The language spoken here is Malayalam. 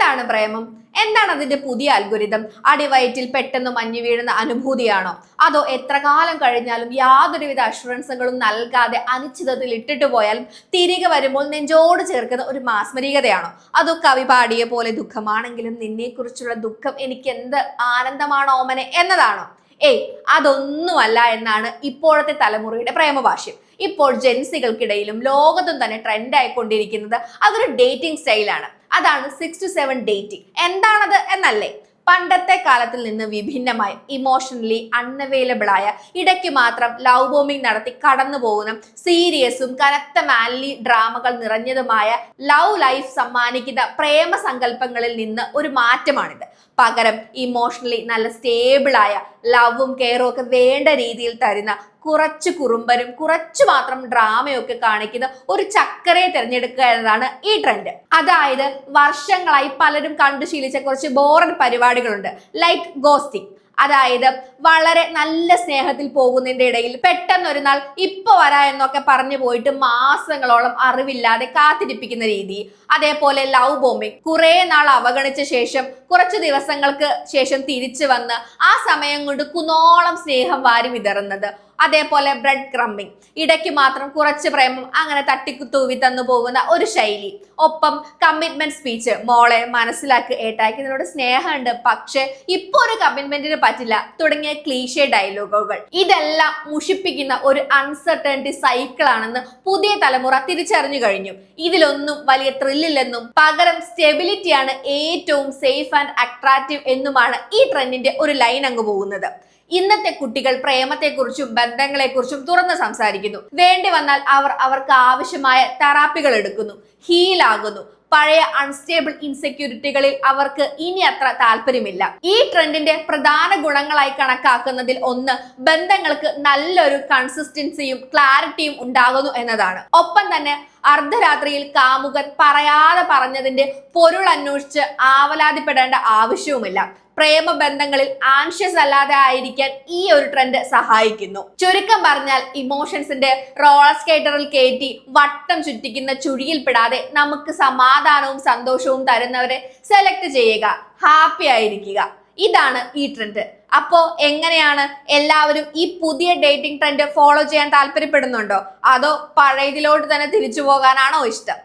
എന്താണ് പ്രേമം? എന്താണ് അതിന്റെ പുതിയ അൽഗോരിതം? അടിവയറ്റിൽ പെട്ടെന്ന് മഞ്ഞു വീഴുന്ന അനുഭൂതിയാണോ? അതോ എത്ര കാലം കഴിഞ്ഞാലും യാതൊരുവിധ അഷുറൻസുകളും നൽകാതെ അനിശ്ചിതത്തിൽ ഇട്ടിട്ട് പോയാലും തിരികെ വരുമ്പോൾ നെഞ്ചോട് ചേർക്കുന്ന ഒരു മാസ്മരികതയാണോ? അതോ കവി പാടിയ പോലെ ദുഃഖമാണെങ്കിലും നിന്നെ കുറിച്ചുള്ള ദുഃഖം എനിക്ക് എന്ത് ആനന്ദമാണോ ഓമനെ എന്നതാണോ? അതൊന്നുമല്ല എന്നാണ് ഇപ്പോഴത്തെ തലമുറയുടെ പ്രേമഭാഷ്യം. ഇപ്പോൾ ജെൻസികൾക്കിടയിലും ലോകത്തും തന്നെ ട്രെൻഡ് ആയിക്കൊണ്ടിരിക്കുന്നത് അതൊരു ഡേറ്റിംഗ് സ്റ്റൈലാണ്. അതാണ് 6 to 7 ഡേറ്റിംഗ്. എന്താണത് എന്നല്ലേ? പണ്ടത്തെ കാലത്തിൽ നിന്ന് വിഭിന്നമായി ഇമോഷണലി അൺഅവൈലബിൾ ആയ, ഇടയ്ക്ക് മാത്രം ലവ് ബോംബിംഗ് നടത്തി കടന്നു പോകുന്ന സീരിയസും കനത്ത മാൻലി ഡ്രാമകൾ നിറഞ്ഞതുമായ ലവ് ലൈഫ് സമ്മാനിക്കുന്ന പ്രേമ സങ്കല്പങ്ങളിൽ നിന്ന് ഒരു മാറ്റമാണിത്. പകരം ഇമോഷണലി നല്ല സ്റ്റേബിളായ ലവും കെയറും ഒക്കെ വേണ്ട രീതിയിൽ തരുന്ന, കുറച്ച് കുറുമ്പനും കുറച്ചു മാത്രം ഡ്രാമയൊക്കെ കാണിക്കുന്ന ഒരു ചക്കരയെ തിരഞ്ഞെടുക്കുക എന്നതാണ് ഈ ട്രെൻഡ്. അതായത് വർഷങ്ങളായി പലരും കണ്ടു ശീലിച്ച കുറച്ച് ബോറൻ പരിപാടികളുണ്ട്. Like ghosting. അതായത് വളരെ നല്ല സ്നേഹത്തിൽ പോകുന്നതിന്റെ ഇടയിൽ പെട്ടെന്ന് ഒരു നാൾ ഇപ്പൊ വരാ എന്നൊക്കെ പറഞ്ഞു പോയിട്ട് മാസങ്ങളോളം അറിവില്ലാതെ കാത്തിരിപ്പിക്കുന്ന രീതി. അതേപോലെ ലവ് ബോംബിംഗ്. കുറെ നാൾ അവഗണിച്ച ശേഷം കുറച്ചു ദിവസങ്ങൾക്ക് ശേഷം തിരിച്ചു വന്ന് ആ സമയം കൊണ്ട് കുന്നോളം സ്നേഹം വാരി വിതറുന്നത്. അതേപോലെ ബ്രെഡ് ക്രംബിംഗ്. ഇടയ്ക്ക് മാത്രം കുറച്ച് പ്രേമം അങ്ങനെ തട്ടിക്കുത്തൂവി തന്നു പോകുന്ന ഒരു ശൈലി. ഒപ്പം കമ്മിറ്റ്മെന്റ് സ്പീച്ച്. മോളെ മനസ്സിലാക്കി, ഏട്ടായിക്ക് നിന്നോട് സ്നേഹമുണ്ട്, പക്ഷെ ഇപ്പൊ ഒരു കമ്മിറ്റ്മെന്റിന് പറ്റില്ല തുടങ്ങിയ ക്ലീഷേ ഡയലോഗുകൾ. ഇതെല്ലാം മുഷിപ്പിക്കുന്ന ഒരു അൺസർട്ടനിറ്റി സൈക്കിൾ ആണെന്ന് പുതിയ തലമുറ തിരിച്ചറിഞ്ഞു കഴിഞ്ഞു. ഇതിലൊന്നും വലിയ ത്രില്ലില്ലെന്നും പകരം സ്റ്റെബിലിറ്റിയാണ് ഏറ്റവും സേഫ് ആൻഡ് അട്രാക്റ്റീവ് എന്നുമാണ് ഈ ട്രെൻഡിന്റെ ഒരു ലൈൻ അങ്ങ് പോകുന്നത്. ഇന്നത്തെ കുട്ടികൾ പ്രേമത്തെക്കുറിച്ചും ബന്ധങ്ങളെക്കുറിച്ചും തുറന്ന് സംസാരിക്കുന്നു. വേണ്ടി വന്നാൽ അവർക്ക് ആവശ്യമായ തെറാപ്പികൾ എടുക്കുന്നു, ഹീലാകുന്നു. പഴയ അൺസ്റ്റേബിൾ ഇൻസെക്യൂരിറ്റികളിൽ അവർക്ക് ഇനി അത്ര താല്പര്യമില്ല. ഈ ട്രെൻഡിന്റെ പ്രധാന ഗുണങ്ങളായി കണക്കാക്കുന്നതിൽ ഒന്ന് ബന്ധങ്ങൾക്ക് നല്ലൊരു കൺസിസ്റ്റൻസിയും ക്ലാരിറ്റിയും ഉണ്ടാകുന്നു എന്നതാണ്. ഒപ്പം തന്നെ അർദ്ധരാത്രിയിൽ കാമുകൻ പറയാതെ പറഞ്ഞതിന്റെ പൊരുൾ അന്വേഷിച്ച് ആവലാതിപ്പെടേണ്ട ആവശ്യവുമില്ല. പ്രേമ ബന്ധങ്ങളിൽ ആൻഷ്യസ് അല്ലാതെ ആയിരിക്കാൻ ഈ ഒരു ട്രെൻഡ് സഹായിക്കുന്നു. ചുരുക്കം പറഞ്ഞാൽ ഇമോഷൻസിന്റെ റോളർ സ്കേറ്ററിൽ കയറ്റി വട്ടം ചുറ്റിക്കുന്ന ചുഴിയിൽപ്പെടാതെ നമുക്ക് സമാധാനവും സന്തോഷവും തരുന്നവരെ സെലക്ട് ചെയ്യുക, ഹാപ്പി ആയിരിക്കുക. ഇതാണ് ഈ ട്രെൻഡ്. അപ്പോ എങ്ങനെയാണ്? എല്ലാവരും ഈ പുതിയ ഡേറ്റിംഗ് ട്രെൻഡ് ഫോളോ ചെയ്യാൻ താല്പര്യപ്പെടുന്നുണ്ടോ? അതോ പഴയതിലോട്ട് തന്നെ തിരിച്ചു പോകാനാണോ ഇഷ്ടം?